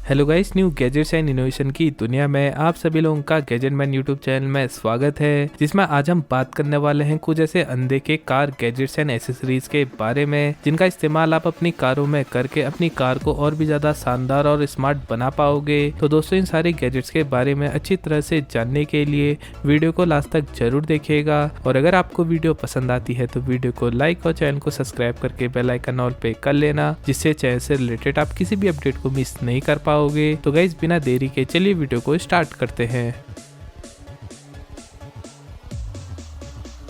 Hello guys, new gadgets and innovation की दुनिया में आप सभी लोगों का गैजेट मैन यूट्यूब चैनल में स्वागत है, जिसमें आज हम बात करने वाले हैं कुछ ऐसे अनदेखे कार गैजेट्स एंड एसेसरीज के बारे में जिनका इस्तेमाल आप अपनी कारों में करके अपनी कार को और भी ज्यादा शानदार और स्मार्ट बना पाओगे। तो दोस्तों, इन सारे गैजेट्स के बारे में अच्छी तरह से जानने के लिए वीडियो को लास्ट तक जरूर देखिएगा। और अगर आपको वीडियो पसंद आती है तो वीडियो को लाइक और चैनल को सब्सक्राइब करके बेल आइकन ऑल पे कर लेना, जिससे चैनल से रिलेटेड आप किसी भी अपडेट को मिस नहीं कर पाओगे। तो गाइस, बिना देरी के चलिए वीडियो को स्टार्ट करते हैं।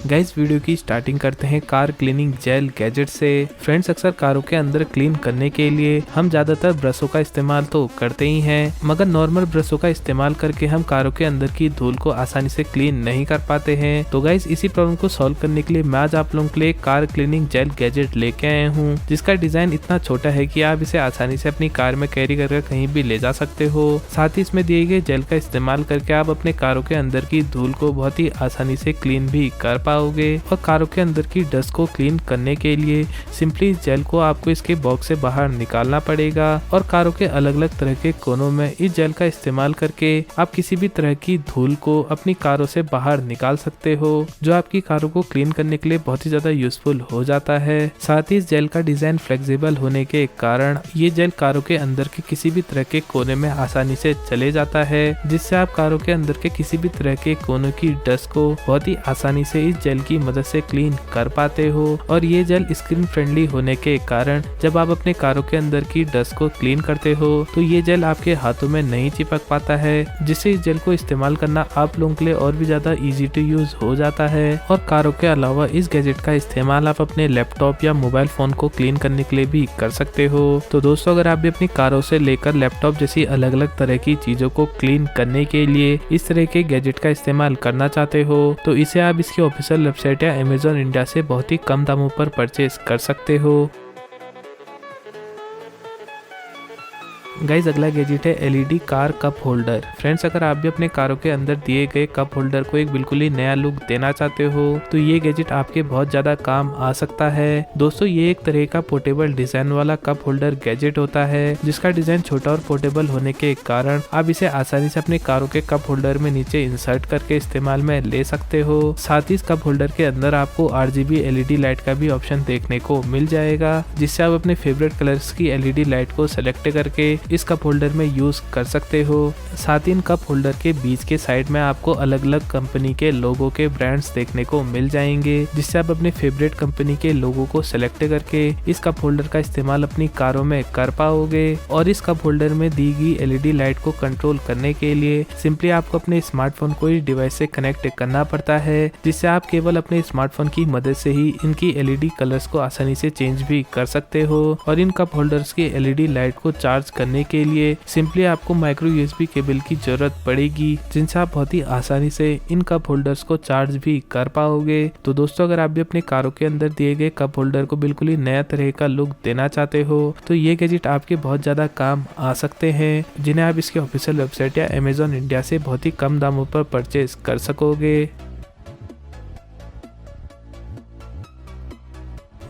गाइस, वीडियो की स्टार्टिंग करते हैं कार क्लीनिंग जेल गैजेट से। फ्रेंड्स, अक्सर कारों के अंदर क्लीन करने के लिए हम ज्यादातर ब्रशों का इस्तेमाल तो करते ही हैं, मगर नॉर्मल ब्रशों का इस्तेमाल करके हम कारों के अंदर की धूल को आसानी से क्लीन नहीं कर पाते हैं। तो गाइस, इसी प्रॉब्लम को सॉल्व करने के लिए मैं आज आप लोगों के लिए कार क्लीनिंग जेल गैजेट लेके आया हूँ, जिसका डिजाइन इतना छोटा है कि आप इसे आसानी से अपनी कार में कैरी करके कहीं भी ले जा सकते हो। साथ ही इसमें दिए गए जेल का इस्तेमाल करके आप अपने कारों के अंदर की धूल को बहुत ही आसानी से क्लीन भी कर पाओगे। और कारों के अंदर की डस्ट को क्लीन करने के लिए सिंपली इस जेल को आपको इसके बॉक्स से बाहर निकालना पड़ेगा और कारों के अलग अलग तरह के कोनों में इस जेल का इस्तेमाल करके आप किसी भी तरह की धूल को अपनी कारों से बाहर निकाल सकते हो, जो आपकी कारों को क्लीन करने के लिए बहुत ही ज्यादा यूजफुल हो जाता है। साथ ही इस जेल का डिजाइन फ्लेक्सिबल होने के कारण ये जेल कारों के अंदर के किसी भी तरह के कोने में आसानी से चले जाता है, जिससे आप कारों के अंदर के किसी भी तरह के कोनों की डस्ट को बहुत ही आसानी से इस जेल की मदद से क्लीन कर पाते हो। और ये जेल स्क्रीन फ्रेंडली होने के कारण जब आप अपने कारों के अंदर की डस्ट को क्लीन करते हो तो ये जेल आपके हाथों में नहीं चिपक पाता है, जिससे इस जेल को इस्तेमाल करना आप लोगों के लिए और भी ज्यादा इजी टू यूज हो जाता है। और कारों के अलावा इस गैजेट का इस्तेमाल आप अपने लैपटॉप या मोबाइल फोन को क्लीन करने के लिए भी कर सकते हो। तो दोस्तों, अगर आप भी अपनी कारों से लेकर लैपटॉप जैसी अलग अलग तरह की चीजों को क्लीन करने के लिए इस तरह के गैजेट का इस्तेमाल करना चाहते हो तो इसे आप इसकी ऑफिशियल वेबसाइट या अमेज़न इंडिया से बहुत ही कम दामों पर परचेज कर सकते हो। गाइज, अगला गैजेट है LED car cup holder. Friends, अगर आप भी अपने कारों के अंदर दिए गए कप होल्डर को एक बिल्कुल ही नया लुक देना चाहते हो तो ये गैजेट आपके बहुत ज्यादा काम आ सकता है। दोस्तों, ये एक तरह का पोर्टेबल डिजाइन वाला कप होल्डर गैजेट होता है, जिसका डिजाइन छोटा और पोर्टेबल होने के कारण आप इसे आसानी से अपने कारों के कप होल्डर में नीचे इंसर्ट करके इस्तेमाल में ले सकते हो। साथ ही इस कप होल्डर के अंदर आपको RGB LED लाइट का भी ऑप्शन देखने को मिल जाएगा, जिससे आप अपने फेवरेट कलर्स की LED लाइट को सिलेक्ट करके इस कप होल्डर में यूज कर सकते हो। साथ ही इन कप होल्डर के बीच के साइड में आपको अलग अलग कंपनी के लोगो के ब्रांड्स देखने को मिल जाएंगे, जिससे आप अपने फेवरेट कंपनी के लोगो को सिलेक्ट करके इस कप होल्डर का इस्तेमाल अपनी कारों में कर पाओगे। और इस कप होल्डर में दी गई LED लाइट को कंट्रोल करने के लिए सिंपली आपको अपने स्मार्टफोन को इस डिवाइस से कनेक्ट करना पड़ता है, जिससे आप केवल अपने स्मार्टफोन की मदद से ही इनकी LED कलर्स को आसानी से चेंज भी कर सकते हो। और इन कप होल्डर्स की LED लाइट को चार्ज करने के लिए सिंपली आपको माइक्रो USB केबल की जरूरत पड़ेगी, जिनसे आप बहुत ही आसानी से इन कप होल्डर्स को चार्ज भी कर पाओगे। तो दोस्तों, अगर आप भी अपने कारों के अंदर दिए गए कप होल्डर को बिल्कुल ही नया तरह का लुक देना चाहते हो तो ये गैजेट आपके बहुत ज्यादा काम आ सकते हैं, जिन्हें आप इसकी ऑफिशियल वेबसाइट या अमेज़न इंडिया से बहुत ही कम दामों पर परचेज कर सकोगे।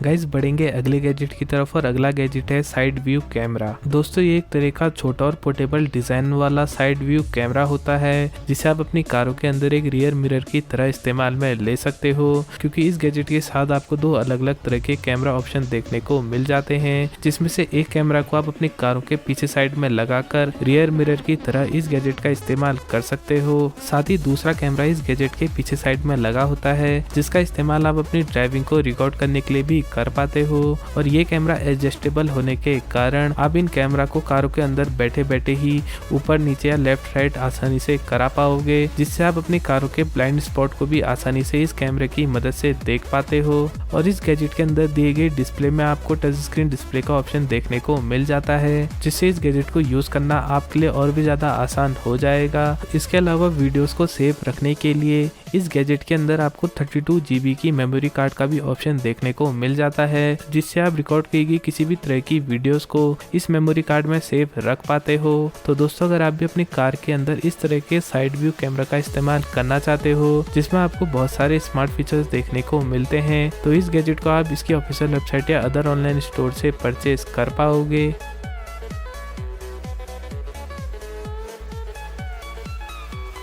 गाइज, बढ़ेंगे अगले गैजेट की तरफ और अगला गैजेट है साइड व्यू कैमरा। दोस्तों, ये एक तरह का छोटा और पोर्टेबल डिजाइन वाला साइड व्यू कैमरा होता है, जिसे आप अपनी कारों के अंदर एक रियर मिरर की तरह इस्तेमाल में ले सकते हो, क्योंकि इस गैजेट के साथ आपको दो अलग अलग तरह के कैमरा ऑप्शन देखने को मिल जाते हैं, जिसमें से एक कैमरा को आप अपनी कारों के पीछे साइड में लगाकर रियर मिरर की तरह इस गैजेट का इस्तेमाल कर सकते हो। साथ ही दूसरा कैमरा इस गैजेट के पीछे साइड में लगा होता है, जिसका इस्तेमाल आप अपनी ड्राइविंग को रिकॉर्ड करने के लिए भी कर पाते हो। और ये कैमरा एडजस्टेबल होने के कारण आप इन कैमरा को कारों के अंदर बैठे बैठे ही ऊपर नीचे या लेफ्ट राइट आसानी से करा पाओगे, जिससे आप अपनी कारों के ब्लाइंड स्पॉट को भी आसानी से इस कैमरे की मदद से देख पाते हो। और इस गैजेट के अंदर दिए गए डिस्प्ले में आपको टच स्क्रीन डिस्प्ले का ऑप्शन देखने को मिल जाता है, जिससे इस गैजेट को यूज करना आपके लिए और भी ज्यादा आसान हो जाएगा। इसके अलावा वीडियोस को सेव रखने के लिए इस गैजेट के अंदर आपको 32 GB की मेमोरी कार्ड का भी ऑप्शन देखने को मिल जाता है, जिससे आप रिकॉर्ड की गई किसी भी तरह की वीडियोस को इस मेमोरी कार्ड में सेव रख पाते हो। तो दोस्तों, अगर आप भी अपनी कार के अंदर इस तरह के साइड व्यू कैमरा का इस्तेमाल करना चाहते हो, जिसमें आपको बहुत सारे स्मार्ट फीचर्स देखने को मिलते हैं, तो इस गैजेट को आप इसकी ऑफिशियल वेबसाइट या अदर ऑनलाइन स्टोर से परचेज कर पाओगे।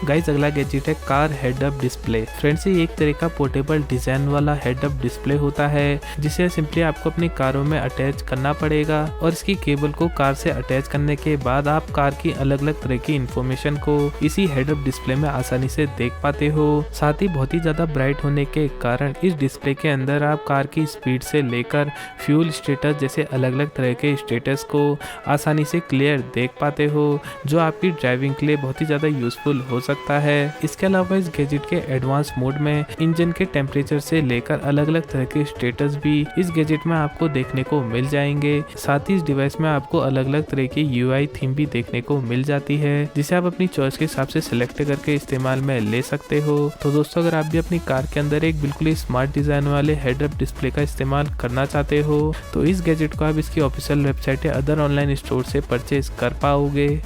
गाइस अगला गैजेट है car head up display. Friends ये एक तरह का पोर्टेबल डिजाइन वाला हेड अप डिस्प्ले होता है जिसे सिंपली आपको अपनी कारों में अटैच करना पड़ेगा और इसकी केबल को कार से अटैच करने के बाद आप कार की अलग अलग तरह की इंफॉर्मेशन को इसी हेड अप डिस्प्ले में आसानी से देख पाते हो। साथ ही बहुत ही ज्यादा ब्राइट होने के कारण इस डिस्प्ले के अंदर आप कार की स्पीड से लेकर फ्यूल स्टेटस जैसे अलग अलग तरह के स्टेटस को आसानी से क्लियर देख पाते हो, जो आपकी ड्राइविंग के लिए बहुत ही ज्यादा यूजफुल हो सकता है। इसके अलावा इस गैजेट के एडवांस मोड में इंजन के टेम्परेचर से लेकर अलग अलग तरह के स्टेटस भी इस गैजेट में आपको देखने को मिल जाएंगे। साथ ही इस डिवाइस में आपको अलग अलग तरह की यूआई थीम भी देखने को मिल जाती है जिसे आप अपनी चॉइस के हिसाब से सिलेक्ट करके इस्तेमाल में ले सकते हो। तो दोस्तों अगर आप भी अपनी कार के अंदर एक बिल्कुल ही स्मार्ट डिजाइन वाले हेड अप डिस्प्ले का इस्तेमाल करना चाहते हो तो इस गैजेट को आप इसकी ऑफिशियल वेबसाइट या अदर ऑनलाइन स्टोर से परचेज कर पाओगे।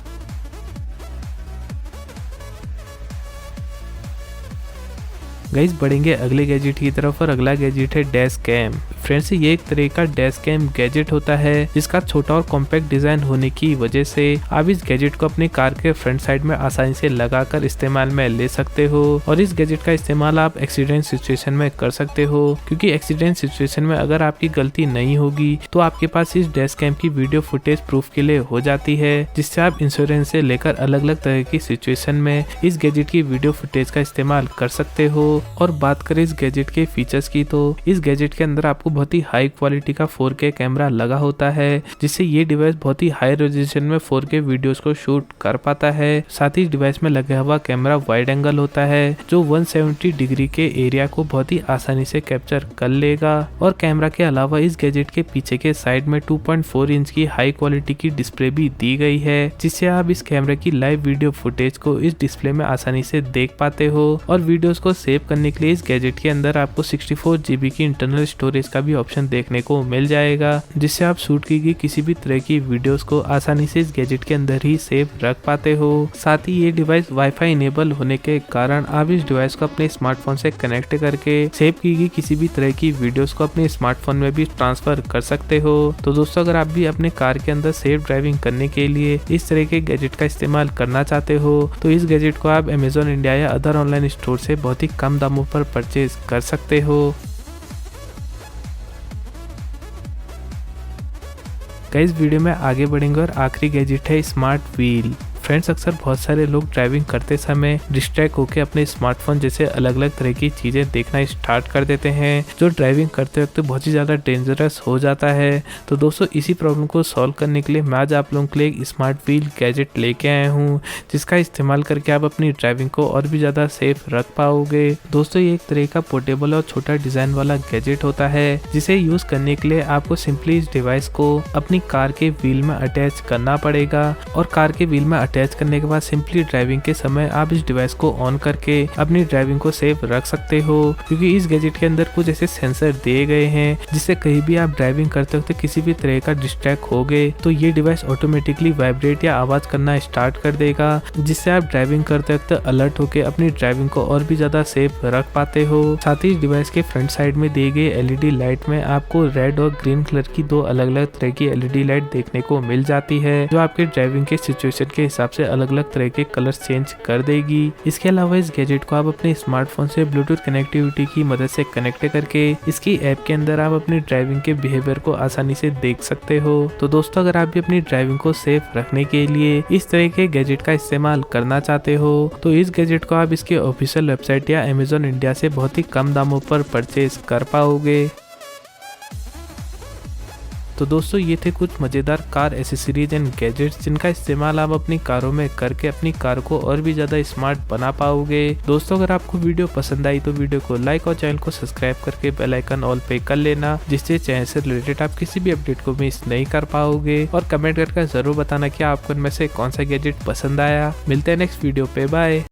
गाइस बढ़ेंगे अगले गैजेट की तरफ और अगला गैजेट है डैश कैम। फ्रेंड्स ये एक तरह का डैश कैम गैजेट होता है जिसका छोटा और कॉम्पैक्ट डिजाइन होने की वजह से आप इस गैजेट को अपनी कार के फ्रंट साइड में आसानी से लगाकर इस्तेमाल में ले सकते हो और इस गैजेट का इस्तेमाल आप एक्सीडेंट सिचुएशन में कर सकते हो, क्योंकि एक्सीडेंट सिचुएशन में अगर आपकी गलती नहीं होगी तो आपके पास इस डैश कैम की वीडियो फुटेज प्रूफ के लिए हो जाती है, जिससे आप इंश्योरेंस से लेकर अलग अलग तरह की सिचुएशन में इस गैजेट की वीडियो फुटेज का इस्तेमाल कर सकते हो। और बात करें इस गैजेट के फीचर्स की तो इस गैजेट के अंदर आपको बहुत ही हाई क्वालिटी का 4K कैमरा लगा होता है जिससे ये डिवाइस बहुत ही हाई रेजोल्यूशन में 4K वीडियोस को शूट कर पाता है। साथ ही इस डिवाइस में लगा हुआ कैमरा वाइड एंगल होता है जो 170 डिग्री के एरिया को बहुत ही आसानी से कैप्चर कर लेगा। और कैमरा के अलावा इस गैजेट के पीछे के साइड में 2.4 इंच की हाई क्वालिटी की डिस्प्ले भी दी गई है जिससे आप इस कैमरे की लाइव वीडियो फुटेज को इस डिस्प्ले में आसानी से देख पाते हो। और वीडियोस को सेव करने के लिए इस गैजेट के अंदर आपको 64 GB की इंटरनल स्टोरेज का भी ऑप्शन देखने को मिल जाएगा, जिससे आप शूट की गई किसी भी तरह की वीडियोस को आसानी से इस गैजेट के अंदर ही सेव रख पाते हो। साथ ही ये डिवाइस वाईफाई इनेबल होने के कारण आप इस डिवाइस को अपने स्मार्टफोन से कनेक्ट करके सेव की गई किसी भी तरह की वीडियोस को अपने स्मार्टफोन में भी ट्रांसफर कर सकते हो। तो दोस्तों अगर आप भी अपने कार के अंदर सेफ ड्राइविंग करने के लिए इस तरह के गैजेट का इस्तेमाल करना चाहते हो तो इस गैजेट को आप अमेज़न इंडिया या अदर ऑनलाइन स्टोर से बहुत ही कम दामों पर परचेज कर सकते हो। गाइस वीडियो में आगे बढ़ेंगे और आखिरी गैजेट है स्मार्ट व्हील। फ्रेंड्स अक्सर बहुत सारे लोग ड्राइविंग करते समय डिस्ट्रैक्ट होकर अपने स्मार्टफोन जैसे अलग अलग तरह की चीजें देखना स्टार्ट कर देते हैं जो ड्राइविंग करते वक्त बहुत ही ज्यादा डेंजरस हो जाता है। तो दोस्तों इसी प्रॉब्लम को सॉल्व करने के लिए मैं आज आप लोगों के लिए एक स्मार्ट व्हील गैजेट लेके आया हूँ जिसका इस्तेमाल करके आप अपनी ड्राइविंग को और भी ज्यादा सेफ रख पाओगे। दोस्तों ये एक तरह का पोर्टेबल और छोटा डिजाइन वाला गैजेट होता है जिसे यूज करने के लिए आपको सिंपली इस डिवाइस को अपनी कार के व्हील में अटैच करना पड़ेगा और कार के व्हील में अटैच करने के बाद सिंपली ड्राइविंग के समय आप इस डिवाइस को ऑन करके अपनी ड्राइविंग को सेफ रख सकते हो, क्योंकि इस गैजेट के अंदर कुछ ऐसे सेंसर दिए गए हैं जिससे कहीं भी आप ड्राइविंग करते वक्त किसी भी तरह का डिस्ट्रैक्ट हो गए तो ये डिवाइस ऑटोमेटिकली वाइब्रेट या आवाज करना स्टार्ट कर देगा, जिससे आप ड्राइविंग करते वक्त अलर्ट होकर अपनी ड्राइविंग को और भी ज्यादा सेफ रख पाते हो। साथ ही इस डिवाइस के फ्रंट साइड में दिए गए LED लाइट में आपको रेड और ग्रीन कलर की दो अलग अलग तरह की LED लाइट देखने को मिल जाती है जो आपके ड्राइविंग के सिचुएशन के हिसाब से अलग अलग तरह के कलर चेंज कर देगी। इसके अलावा इस गैजेट को आप अपने स्मार्टफोन से ब्लूटूथ कनेक्टिविटी की मदद से कनेक्ट करके इसकी ऐप के अंदर आप अपनी ड्राइविंग के बिहेवियर को आसानी से देख सकते हो। तो दोस्तों अगर आप भी अपनी ड्राइविंग को सेफ रखने के लिए इस तरह के गैजेट का इस्तेमाल करना चाहते हो तो इस गैजेट को आप इसके ऑफिशियल वेबसाइट या अमेज़न इंडिया से बहुत ही कम दामों पर परचेज कर पाओगे। तो दोस्तों ये थे कुछ मजेदार कार एसेसरीज एंड गैजेट्स जिनका इस्तेमाल आप अपनी कारों में करके अपनी कार को और भी ज्यादा स्मार्ट बना पाओगे। दोस्तों अगर आपको वीडियो पसंद आई तो वीडियो को लाइक और चैनल को सब्सक्राइब करके बेल आइकन ऑल पे कर लेना, जिससे चैनल से रिलेटेड आप किसी भी अपडेट को मिस नहीं कर पाओगे। और कमेंट करके जरूर बताना कि आपको इनमें से कौन सा गैजेट पसंद आया। मिलते हैं नेक्स्ट वीडियो पे, बाय।